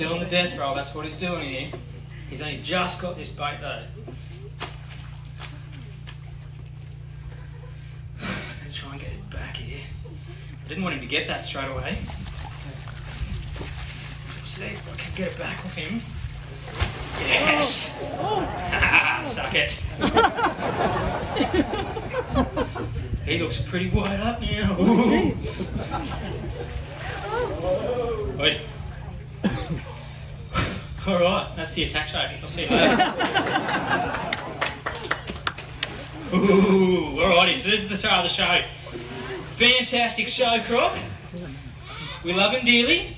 Still on the death roll, that's what he's doing here. He's only just got this bait though. I'm going to try and get it back here. I didn't want him to get that straight away. So see if I can get it back off him. Yes! Suck it. He looks pretty wide up now. Wait. Alright, that's the attack show. I'll see you later. Ooh, alrighty, so this is the start of the show. Fantastic show, Croc. We love him dearly.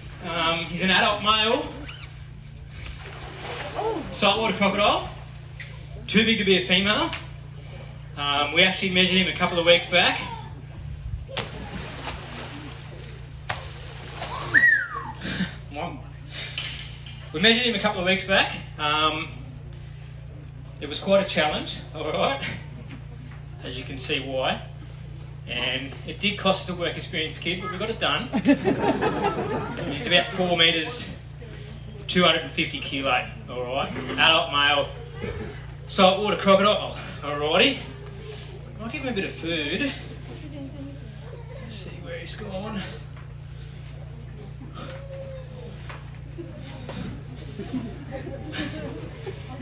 He's an adult male. Saltwater crocodile. Too big to be a female. We actually measured him a couple of weeks back. We measured him a couple of weeks back. It was quite a challenge, alright, as you can see why. And it did cost us a work experience kid, but we got it done. He's about 4 metres, 250 kilo, alright. Adult male, saltwater crocodile, alrighty. I'll give him a bit of food. Let's see where he's gone.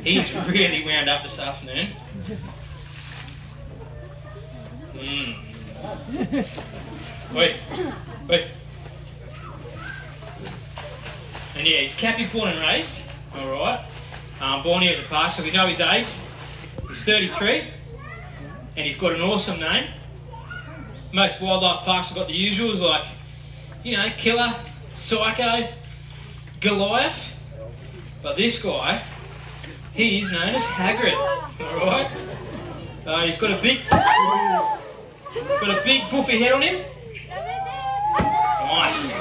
He's really wound up this afternoon. Wait. And yeah, he's captive born and raised. Alright. Born here at the park, so we know his age. He's 33. And he's got an awesome name. Most wildlife parks have got the usuals like, you know, Killer, Psycho, Goliath. But this guy, he's known as Hagrid, alright? So he's got a big buffy head on him. Nice.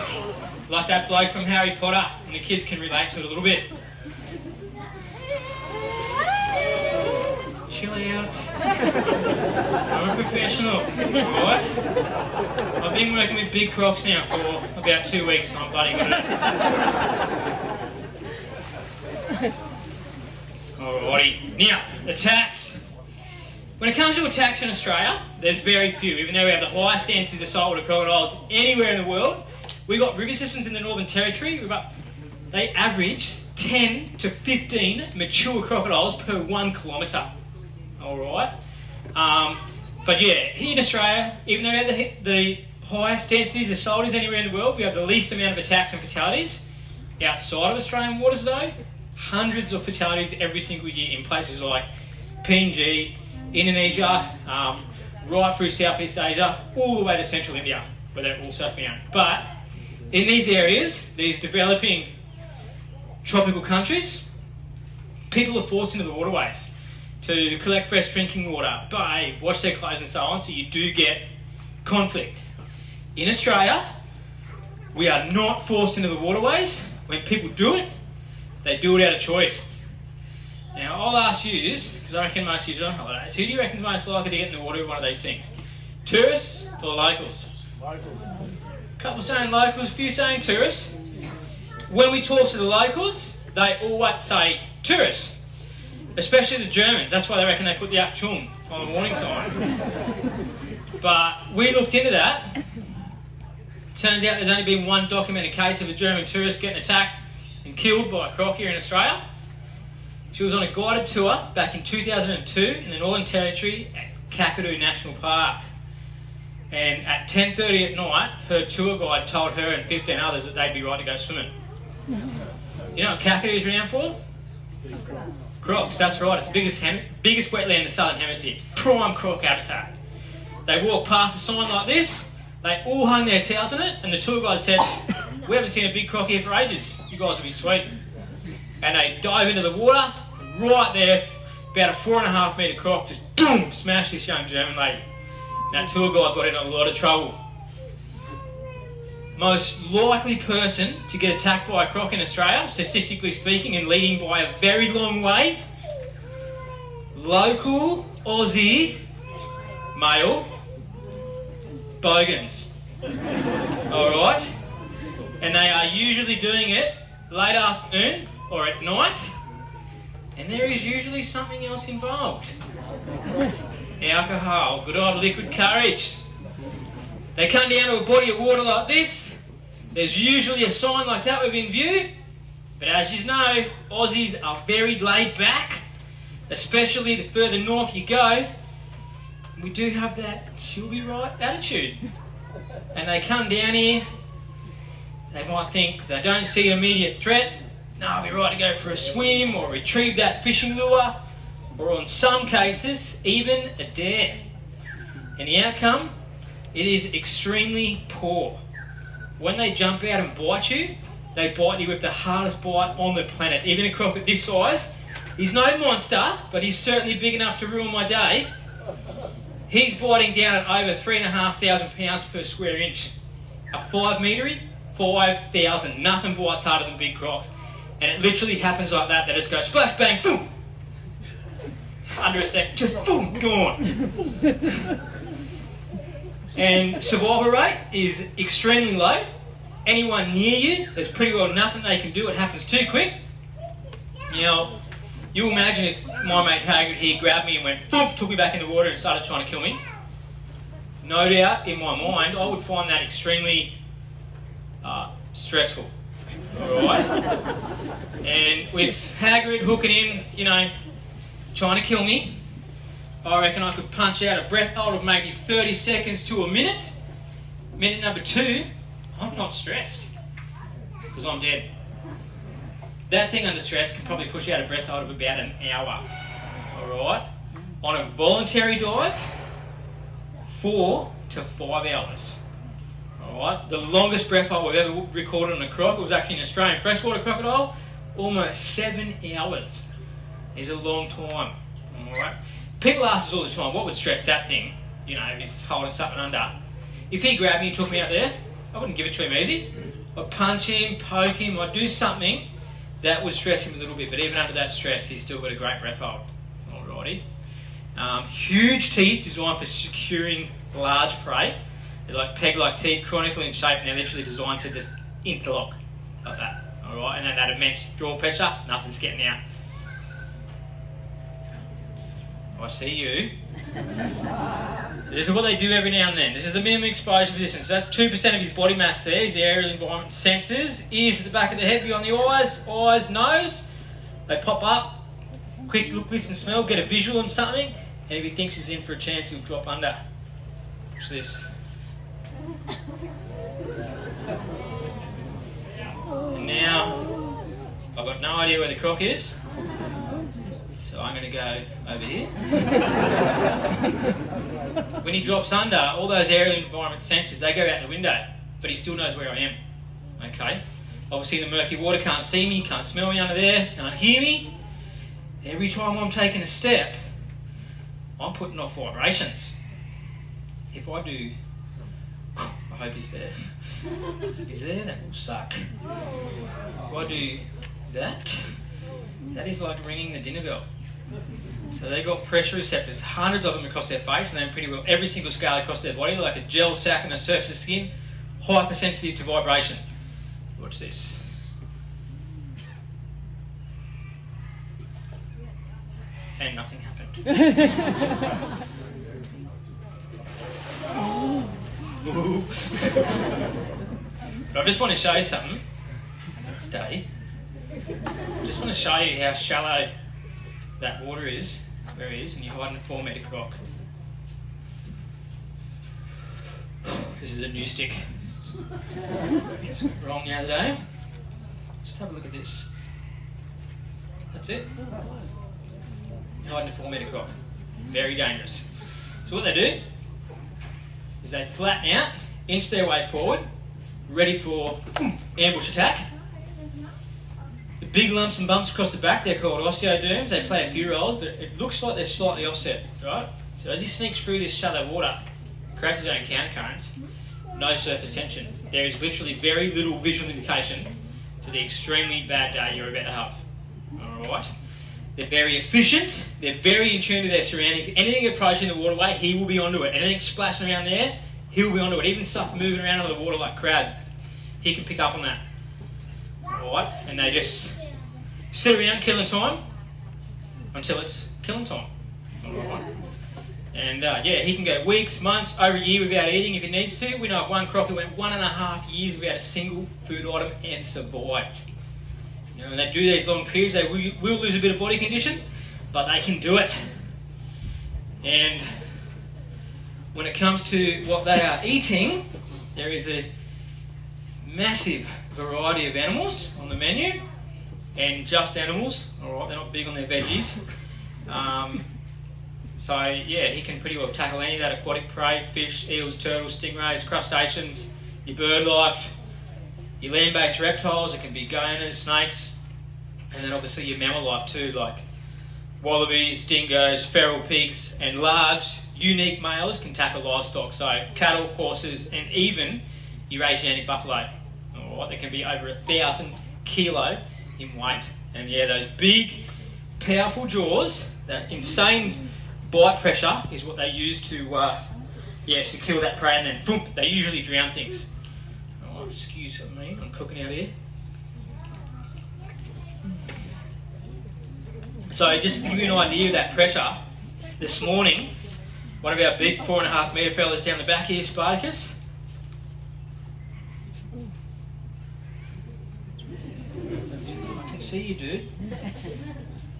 Like that bloke from Harry Potter, and the kids can relate to it a little bit. Chill out. I'm a professional, alright? I've been working with big crocs now for about 2 weeks, and I'm bloody good at it. Alrighty, now, attacks. When it comes to attacks in Australia, there's very few. Even though we have the highest densities of saltwater crocodiles anywhere in the world, we've got river systems in the Northern Territory. They average 10 to 15 mature crocodiles per 1 kilometre. Alright? But yeah, here in Australia, even though we have the highest densities of salties anywhere in the world, we have the least amount of attacks and fatalities. Outside of Australian waters though, hundreds of fatalities every single year in places like PNG, Indonesia, right through Southeast Asia, all the way to Central India, where they're also found. But in these areas, these developing tropical countries, people are forced into the waterways to collect fresh drinking water, bathe, wash their clothes and so on, so you do get conflict. In Australia, we are not forced into the waterways. When people do it, they do it out of choice. Now, I'll ask you this, because I reckon most of you are on holidays. Who do you reckon is most likely to get in the water with one of these things? Tourists or locals? Locals. A couple saying locals, a few saying tourists. When we talk to the locals, they always say tourists, especially the Germans. That's why they reckon they put the Achtung on the warning sign. But we looked into that. Turns out there's only been one documented case of a German tourist getting attacked and killed by a croc here in Australia. She was on a guided tour back in 2002 in the Northern Territory at Crocodile National Park. And at 10:30 at night, her tour guide told her and 15 others that they'd be right to go swimming. You know what Crocodile is renowned for? Crocs, that's right. It's the biggest wetland in the Southern Hemisphere. Prime croc habitat. They walk past a sign like this, they all hung their towels on it, and the tour guide said, "We haven't seen a big croc here for ages. You guys will be sweet." And they dive into the water, right there, about a 4.5 metre croc, just boom, smashed this young German lady. That tour guide got in a lot of trouble. Most likely person to get attacked by a croc in Australia, statistically speaking, and leading by a very long way, local Aussie male bogans. Alright? And they are usually doing it late afternoon or at night, and there is usually something else involved. Alcohol, good old liquid courage. They come down to a body of water like this. There's usually a sign like that within view, but as you know, Aussies are very laid back, especially the further north you go. We do have that she'll be right attitude. And they come down here, they might think they don't see an immediate threat. No, I'll be right to go for a swim or retrieve that fishing lure, or in some cases, even a dare. And the outcome, it is extremely poor. When they jump out and bite you, they bite you with the hardest bite on the planet. Even a crocodile this size, he's no monster, but he's certainly big enough to ruin my day. He's biting down at over 3,500 pounds per square inch. A 5 metre, 5,000. Nothing bites harder than big crocs. And it literally happens like that. They just go splash, bang, boom. Under a second, just boom, gone. And survival rate is extremely low. Anyone near you, there's pretty well nothing they can do. It happens too quick. Now, you imagine if my mate Hagrid here grabbed me and went, boom, took me back in the water and started trying to kill me. No doubt, in my mind, I would find that extremely stressful. Alright? And with Hagrid hooking in, trying to kill me, I reckon I could punch out a breath hold of maybe 30 seconds to a minute. Minute number 2, I'm not stressed, because I'm dead. That thing under stress can probably push out a breath hold of about an hour. Alright? On a voluntary dive, 4 to 5 hours. Alright? The longest breath hold we've ever recorded on a croc, it was actually an Australian freshwater crocodile, almost 7 hours. Is a long time. Alright? People ask us all the time, what would stress that thing? If he's holding something under. If he grabbed me and took me out there, I wouldn't give it to him easy. I'd punch him, poke him, I'd do something that would stress him a little bit, but even under that stress, he's still got a great breath hold. Alrighty. Huge teeth designed for securing large prey. They're like peg-like teeth, conical in shape, and they're literally designed to just interlock like that. Alright, and then that immense jaw pressure, nothing's getting out. I see you. So this is what they do every now and then. This is the minimum exposure position. So that's 2% of his body mass there, his aerial environment sensors. Ears at the back of the head beyond the eyes, nose. They pop up, quick look, listen, smell, get a visual on something, and if he thinks he's in for a chance, he'll drop under. Watch this. And now, I've got no idea where the croc is. So I'm going to go over here. When he drops under, all those aerial environment sensors, they go out the window, but he still knows where I am. Okay? Obviously the murky water can't see me, can't smell me under there, can't hear me. Every time I'm taking a step, I'm putting off vibrations. If I do, I hope he's there. If he's there, that will suck. If I do that is like ringing the dinner bell. So they've got pressure receptors, hundreds of them across their face, and then pretty well every single scale across their body, like a gel sac on the surface of skin, hypersensitive to vibration. Watch this. And nothing happened. But I just want to show you something. Stay. Just want to show you how shallow that water is, where it is, and you're hiding a 4 metre croc. This is a new stick. It's wrong the other day. Just have a look at this. That's it. You're hiding a 4 metre croc. Very dangerous. So what they do is they flatten out, inch their way forward, ready for ambush attack. The big lumps and bumps across the back, they're called osteoderms. They play a few roles, but it looks like they're slightly offset, right? So as he sneaks through this shallow water, creates his own countercurrents, no surface tension. There is literally very little visual indication to the extremely bad day you're about to have. Alright? They're very efficient, they're very in tune to their surroundings. Anything approaching the waterway, he will be onto it. Anything splashing around there, he'll be onto it. Even stuff moving around on the water like crab, he can pick up on that. Alright, and they just sit around killing time until it's killing time. Alright. And yeah, he can go weeks, months, over a year without eating if he needs to. We know of one croc who went 1.5 years without a single food item and survived. You know, when they do these long periods, they will lose a bit of body condition, but they can do it. And when it comes to what they are eating, there is a massive variety of animals on the menu, and just animals. Alright, they're not big on their veggies. So yeah, he can pretty well tackle any of that aquatic prey: fish, eels, turtles, stingrays, crustaceans, your bird life, your land-based reptiles. It can be goannas, snakes, and then obviously your mammal life too, like wallabies, dingoes, feral pigs, and large, unique males can tackle livestock. So cattle, horses, and even your Asiatic buffalo. Alright, they can be over 1,000 kilo in weight. And yeah, those big, powerful jaws, that insane bite pressure is what they use to secure that prey, and then boom, they usually drown things. Oh, excuse me, I'm cooking out here. So just to give you an idea of that pressure, this morning, one of our big 4.5 metre fellas down the back here, Spartacus. I can see you, dude.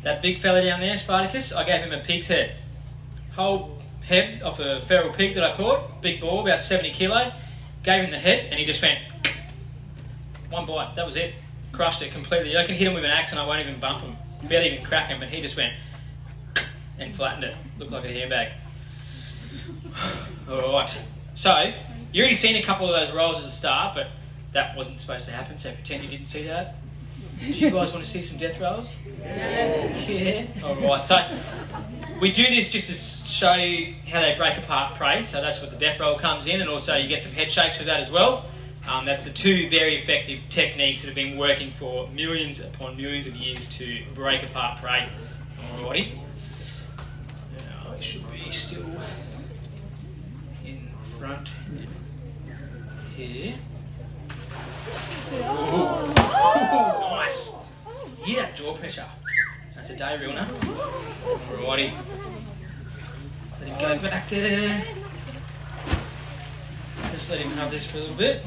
That big fella down there, Spartacus, I gave him a pig's head. Whole head off a feral pig that I caught, big ball, about 70 kilo. Gave him the head and he just went, one bite, that was it. Crushed it completely. I can hit him with an axe and I won't even bump him. Barely even crack him, but he just went and flattened it. Looked like a handbag. Alright, so you already seen a couple of those rolls at the start, but that wasn't supposed to happen, so pretend you didn't see that. Do you guys want to see some death rolls? Yeah. Alright, so we do this just to show you how they break apart prey, so that's what the death roll comes in, and also you get some head shakes with that as well. That's the two very effective techniques that have been working for millions upon millions of years to break apart prey. Alrighty. Now, it should be still in front here. Ooh. Ooh, nice. You hear that jaw pressure? That's a day realer. Alrighty. Let him go back there. Just let him have this for a little bit.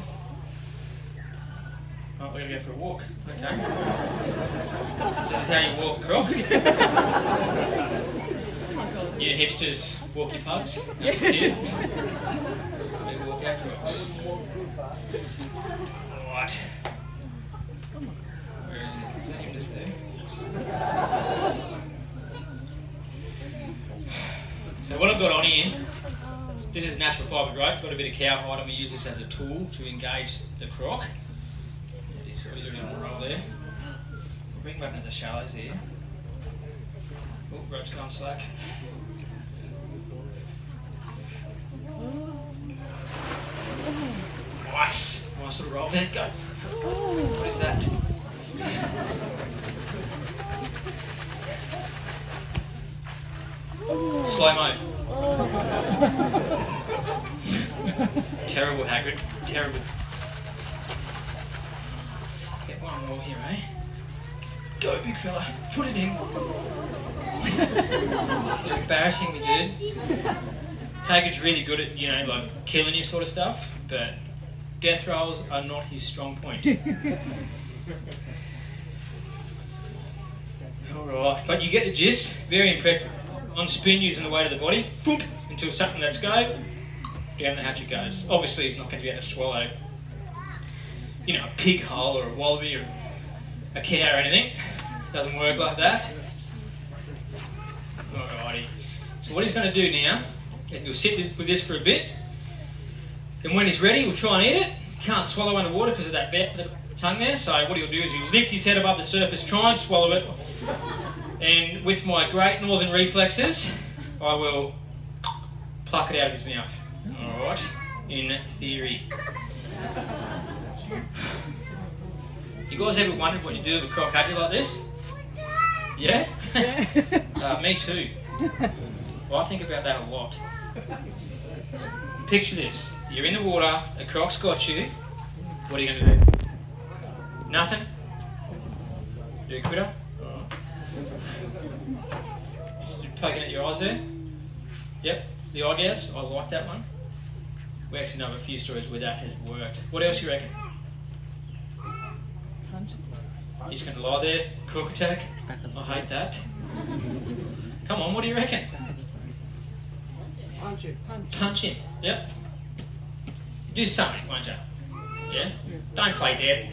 Oh, we're going to go for a walk. Okay. This is how you walk, Croc. You hipsters walk your pugs. That's cute. We walk our Crocs. Alright. Where is he? Is that him just there? So what I've got on here, this is natural fibre rope. Got a bit of cowhide and we use this as a tool to engage the croc. He's already on the roll there. We'll bring him up into the shallows here. Oh, rope's gone slack. Nice. Nice little roll there. Go. What is that? Slow-mo. Terrible, Hagrid. Terrible. Get one more here, eh? Go, big fella. Put it in. You're embarrassing me, dude. Hagrid's really good at, you know, like killing you sort of stuff, but death rolls are not his strong point. Alright, but you get the gist. Very impressed. On spin using the weight of the body, foop, until something lets go, down the hatch it goes. Obviously he's not going to be able to swallow, you know, a pig hole or a wallaby or a cow or anything. Doesn't work like that. Alrighty. So what he's going to do now is he'll sit with this for a bit, and when he's ready he'll try and eat it. He can't swallow underwater because of that the tongue there, so what he'll do is he'll lift his head above the surface, try and swallow it, and with my great northern reflexes, I will pluck it out of his mouth. Alright, in theory. You guys ever wondered what you do with a crocodile like this? Yeah? Me too. Well, I think about that a lot. Picture this. You're in the water, a croc's got you. What are you going to do? Nothing? You a quitter? Alright. Poking at your eyes there. Yep, the eye gouge. I like that one. We actually know of a few stories where that has worked. What else you reckon? He's going to lie there. Crook attack. I hate that. Come on, what do you reckon? Punch him. Punch him. Yep. Do something, won't you? Yeah? Don't play dead.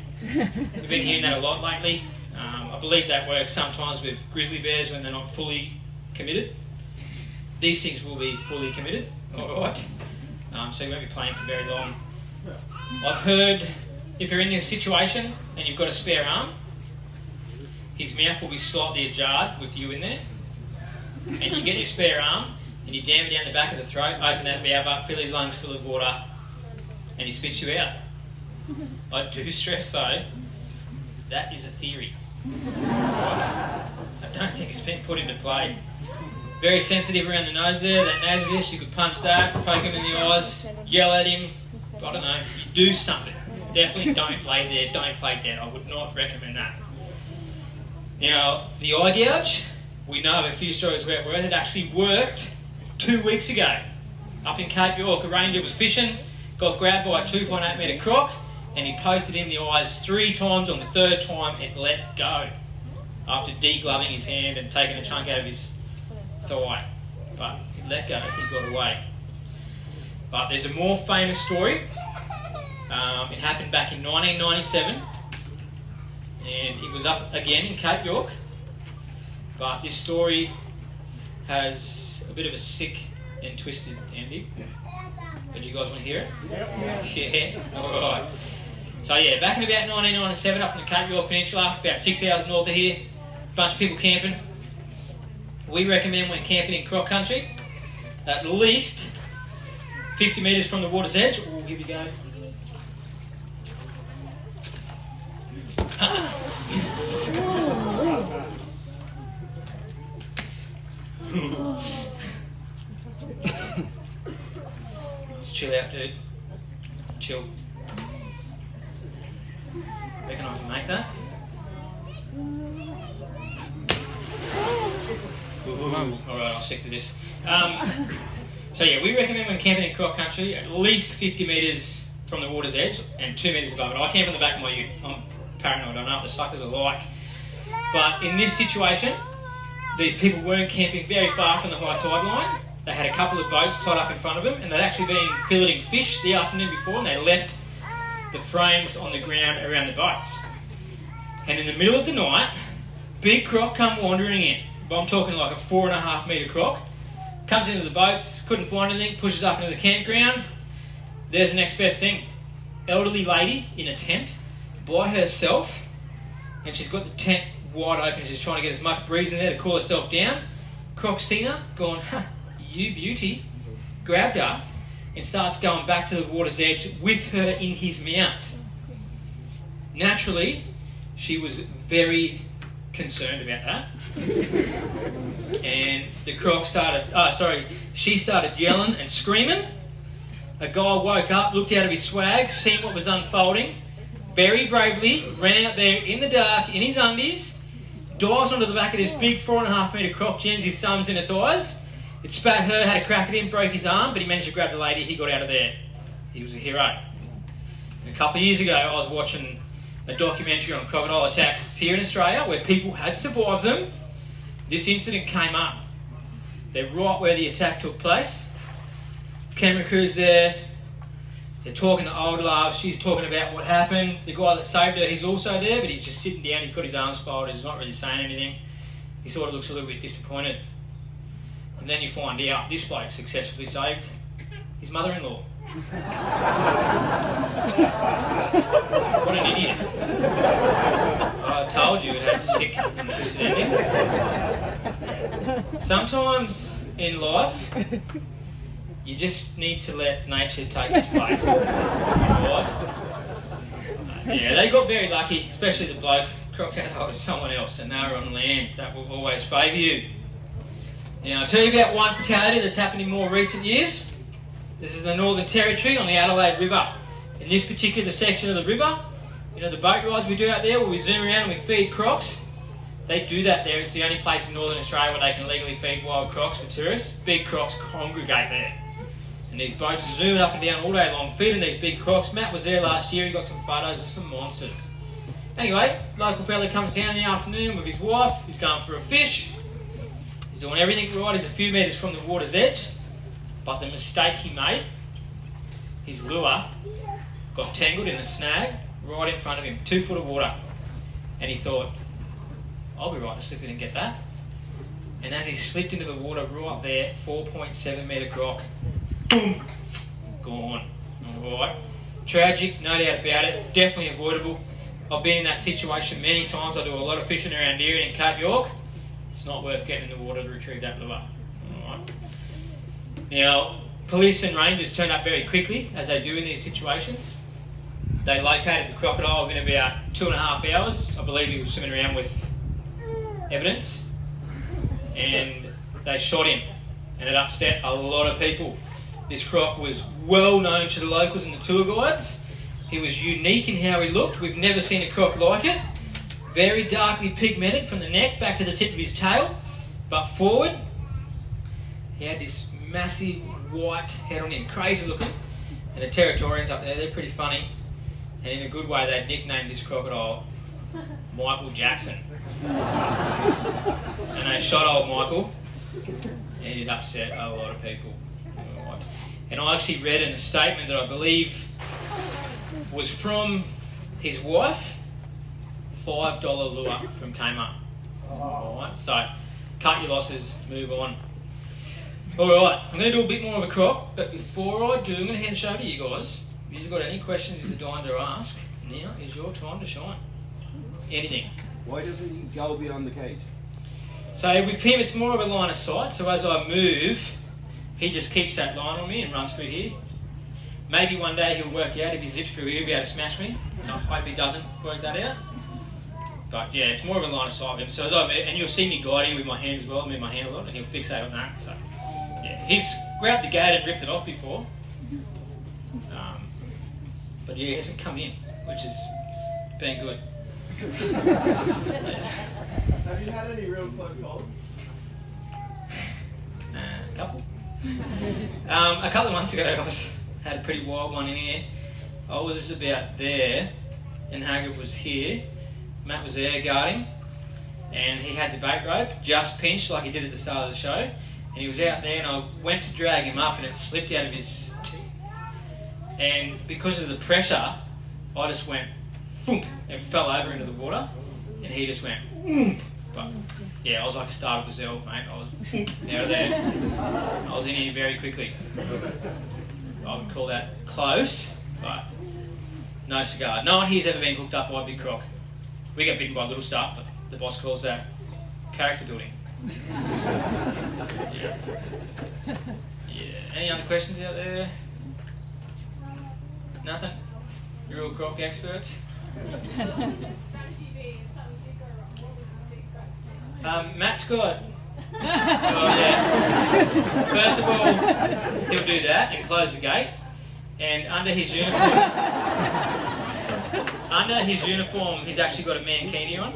We've been hearing that a lot lately. I believe that works sometimes with grizzly bears when they're not fully committed. These things will be fully committed, alright? So you won't be playing for very long. I've heard if you're in this situation and you've got a spare arm, his mouth will be slightly ajar with you in there, and you get your spare arm and you jam it down the back of the throat, open that mouth up, fill his lungs full of water, and he spits you out. I do stress though, that is a theory. Right? I don't think it's been put into play. Very sensitive around the nose there, that nose dish, you could punch that, poke him in the eyes, yell at him, I don't know, you do something. Definitely don't lay there, don't play dead. I would not recommend that. Now, the eye gouge, we know of a few stories where it actually worked 2 weeks ago. Up in Cape York, a ranger was fishing, got grabbed by a 2.8 metre croc, and he poked it in the eyes 3 times. On the 3rd time, it let go after degloving his hand and taking a chunk out of his thigh. But it let go, he got away. But there's a more famous story. It happened back in 1997, and it was up again in Cape York. But this story has a bit of a sick and twisted ending. But do you guys want to hear it? Yep. Yeah. Alright. So yeah, back in about 1997 up in the Cape York Peninsula, about 6 hours north of here, bunch of people camping. We recommend when camping in croc country, at least 50 metres from the water's edge. Oh, here we go. Let's chill out, dude. Chill. Reckon I can make that? Alright, I'll stick to this. So yeah, we recommend when camping in croc country at least 50 metres from the water's edge and 2 metres above it. I camp in the back of my ute. I'm paranoid, I know what the suckers are like. But in this situation, these people weren't camping very far from the high tide line. They had a couple of boats tied up in front of them, and they'd actually been filleting fish the afternoon before, and they left the frames on the ground around the boats. And in the middle of the night, big croc come wandering in. I'm talking like a 4.5 metre croc. Comes into the boats, couldn't find anything, pushes up into the campground. There's the next best thing. Elderly lady in a tent by herself, and she's got the tent wide open. She's trying to get as much breeze in there to cool herself down. Croc's seen her, gone, you beauty, grabbed her and starts going back to the water's edge with her in his mouth. Naturally, she was very concerned about that. And the croc she started yelling and screaming. A guy woke up, looked out of his swag, seen what was unfolding, very bravely ran out there in the dark, in his undies, dives onto the back of this big 4.5 metre croc, jams his thumbs in its eyes. It spat her, had a crack at him, broke his arm, but he managed to grab the lady, he got out of there. He was a hero. And a couple of years ago, I was watching a documentary on crocodile attacks here in Australia where people had survived them. This incident came up. They're right where the attack took place. Camera crew's there. They're talking to old love. She's talking about what happened. The guy that saved her, he's also there, but he's just sitting down. He's got his arms folded. He's not really saying anything. He sort of looks a little bit disappointed. And then you find out this bloke successfully saved his mother-in-law. What an idiot. I told you it had a sick and twisted ending. Sometimes in life, you just need to let nature take its place. Right? Yeah, they got very lucky, especially the bloke. Crocodile was someone else, and they were on land. That will always favour you. Now, I'll tell you about one fatality that's happened in more recent years. This is the Northern Territory on the Adelaide River. In this particular section of the river, you know the boat rides we do out there where we zoom around and we feed crocs? They do that there. It's the only place in Northern Australia where they can legally feed wild crocs for tourists. Big crocs congregate there. And these boats zoom up and down all day long, feeding these big crocs. Matt was there last year. He got some photos of some monsters. Anyway, local fella comes down in the afternoon with his wife. He's going for a fish. He's doing everything right. He's a few metres from the water's edge. But the mistake he made, his lure got tangled in a snag right in front of him, 2 foot of water. And he thought, I'll be right to slip in and get that. And as he slipped into the water right there, 4.7 metre croc, boom, gone. Alright. Tragic, no doubt about it, definitely avoidable. I've been in that situation many times. I do a lot of fishing around here in Cape York. It's not worth getting in the water to retrieve that lure. Alright. Now, police and rangers turned up very quickly, as they do in these situations. They located the crocodile within about 2.5 hours. I believe he was swimming around with evidence. And they shot him. And it upset a lot of people. This croc was well known to the locals and the tour guides. He was unique in how he looked. We've never seen a croc like it. Very darkly pigmented from the neck back to the tip of his tail. But forward, he had this massive white head on him. Crazy looking. And the Territorians up there, they're pretty funny. And in a good way, they nicknamed this crocodile Michael Jackson. And they shot old Michael, and it upset a lot of people. And I actually read in a statement that I believe was from his wife, $5 lure from Kmart. Alright, so cut your losses, move on. Alright, I'm going to do a bit more of a croc, but before I do, I'm going to hand it over to you guys. If you've got any questions you're dying to ask, now is your time to shine. Anything. Why doesn't he go beyond the cage? So with him, it's more of a line of sight. So as I move, he just keeps that line on me and runs through here. Maybe one day he'll work out, if he zips through here, he'll be able to smash me. I hope he doesn't work that out. But yeah, it's more of a line of sight with him. So as I move, and you'll see me guiding with my hand as well, I move my hand a lot, and he'll fixate on that. So yeah, he's grabbed the gate and ripped it off before. But yeah, he hasn't come in, which has been good. Have you had any real close calls? A couple. A couple of months ago, I had a pretty wild one in here. I was about there, and Haggard was here. Matt was there guarding, and he had the bait rope just pinched like he did at the start of the show. And he was out there, and I went to drag him up, and it slipped out of his teeth. And because of the pressure, I just went thump, and fell over into the water, and he just went whoomp. But yeah, I was like a startled gazelle, mate. I was thump, out of there. I was in here very quickly. I would call that close, but no cigar. No one here's ever been hooked up by a big croc. We get bitten by little stuff, but the boss calls that character building. Yeah. Yeah. Any other questions out there? Nothing? You're all croc experts? Matt's got... Oh yeah. First of all, he'll do that and close the gate. And under his uniform, he's actually got a mankini on.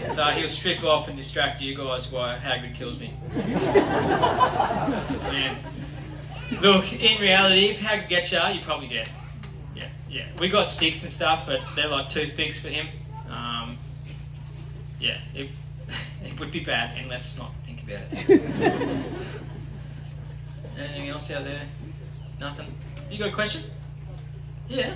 So he'll strip off and distract you guys while Hagrid kills me. That's the plan. Look, in reality, if Hagrid gets you, you're probably dead. Yeah. We got sticks and stuff, but they're like toothpicks for him. Yeah, it would be bad, and let's not think about it. Anything else out there? Nothing? You got a question? Yeah.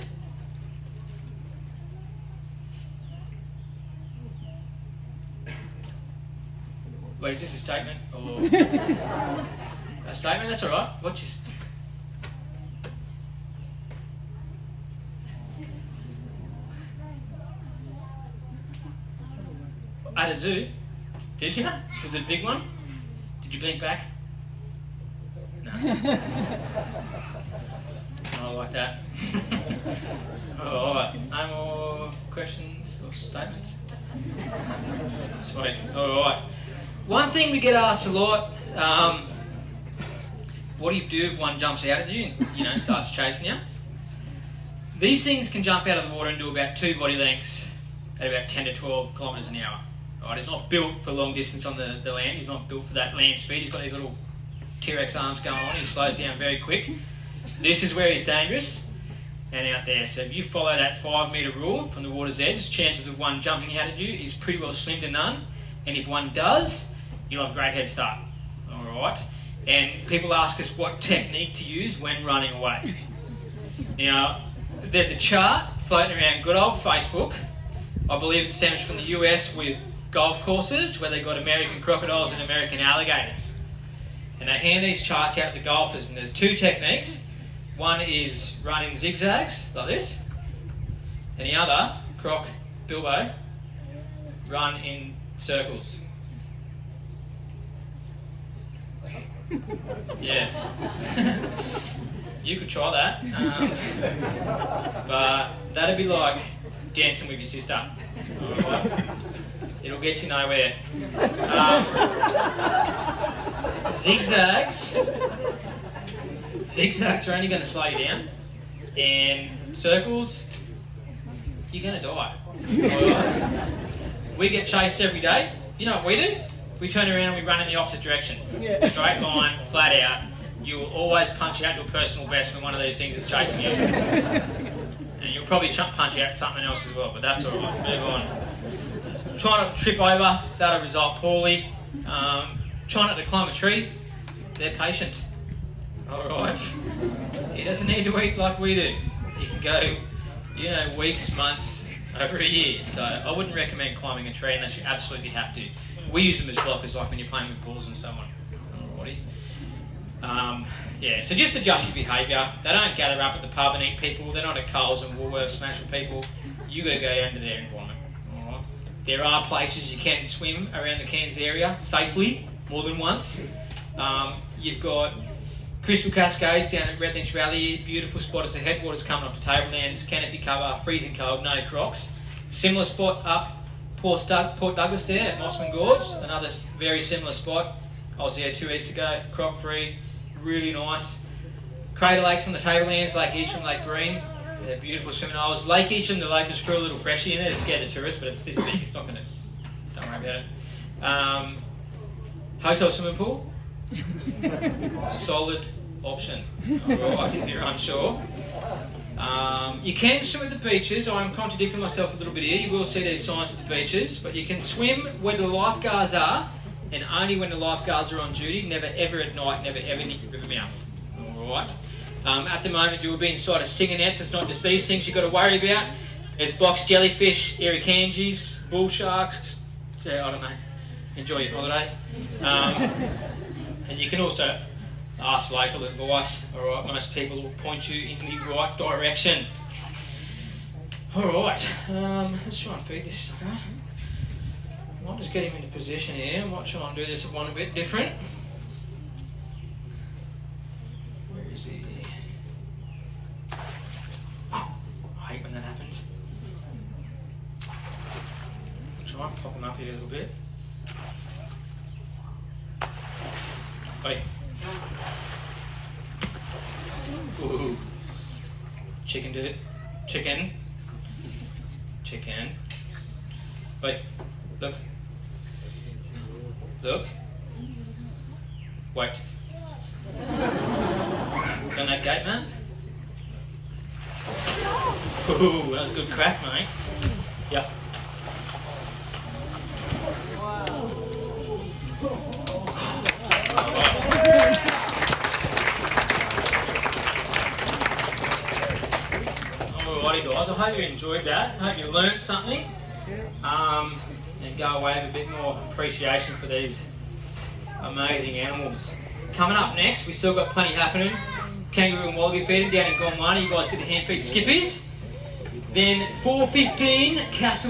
Wait, is this a statement? Or a statement? That's alright. What's your... At a zoo? Did you? Was it a big one? Did you blink back? No. I like that. Alright, no more questions or statements? Sweet. Alright. One thing we get asked a lot, what do you do if one jumps out at you and starts chasing you? These things can jump out of the water and do about 2 body lengths at about 10 to 12 kilometres an hour. Right, he's not built for long distance on the land. He's not built for that land speed. He's got these little T-Rex arms going on. He slows down very quick. This is where he's dangerous, and out there. So if you follow that 5 metre rule from the water's edge, chances of one jumping out at you is pretty well slim to none. And if one does, you'll have a great head start. All right. And people ask us what technique to use when running away. Now, there's a chart floating around good old Facebook. I believe it stems from the US with golf courses where they've got American crocodiles and American alligators. And they hand these charts out to golfers, and there's 2 techniques. One is run in zigzags, like this. And the other, Bilbo, run in circles. Yeah. You could try that. But that'd be like dancing with your sister. Alright? It'll get you nowhere. Zigzags are only going to slow you down. And circles, you're going to die. Alright? We get chased every day. You know what we do? We turn around and we run in the opposite direction. Straight line, flat out. You will always punch out your personal best when one of these things is chasing you. And you'll probably punch out something else as well, but that's alright. Move on. Try not to trip over, that'll result poorly. Try not to climb a tree, they're patient. Alright. He doesn't need to eat like we do. He can go, weeks, months, over a year. So I wouldn't recommend climbing a tree unless you absolutely have to. We use them as blockers, like when you're playing with balls and so on. Alrighty. So just adjust your behaviour. They don't gather up at the pub and eat people. They're not at Coles and Woolworths smashing people. You've got to go down to their environment. Alright. There are places you can swim around the Cairns area safely, more than once. You've got Crystal Cascades down at Redlynch Valley, beautiful spot as the headwaters coming up to Tablelands, canopy cover, freezing cold, no crocs. Similar spot up Port Douglas there at Mossman Gorge, another very similar spot. I was there 2 weeks ago, croc free, really nice. Crater Lakes on the Tablelands, Lake Eacham, Lake Green, they're beautiful swimming holes. Lake Eacham, the lake was through a little freshy in there to scare the tourists, but it's this big, it's not going to, don't worry about it. Hotel swimming pool, solid option, alright, if you're unsure. You can swim at the beaches. I'm contradicting myself a little bit here. You will see these signs at the beaches, but you can swim where the lifeguards are, and only when the lifeguards are on duty, never ever at night, never ever near your river mouth. Alright. At the moment you will be inside of stinger nets. It's not just these things you've got to worry about. There's box jellyfish, ericangies, bull sharks. Yeah, I don't know. Enjoy your holiday. And you can also ask local advice. Alright, most people will point you in the right direction. Alright, let's try and feed this sucker. I might just get him into position here. I might try and do this one a bit different. Where is he? I hate when that happens. Try and pop him up here a little bit. Oi. Ooh. Chicken do it. Chicken. Chicken. Wait. Look. Look. Wait. Done that gate, man? Ooh, that was a good crack, mate. Yep. Alrighty guys, I hope you enjoyed that. I hope you learnt something. And go away with a bit more appreciation for these amazing animals. Coming up next, we still got plenty happening. Kangaroo and wallaby feeding down in Gondwana. You guys get the hand feed skippies. Then 4:15, Castle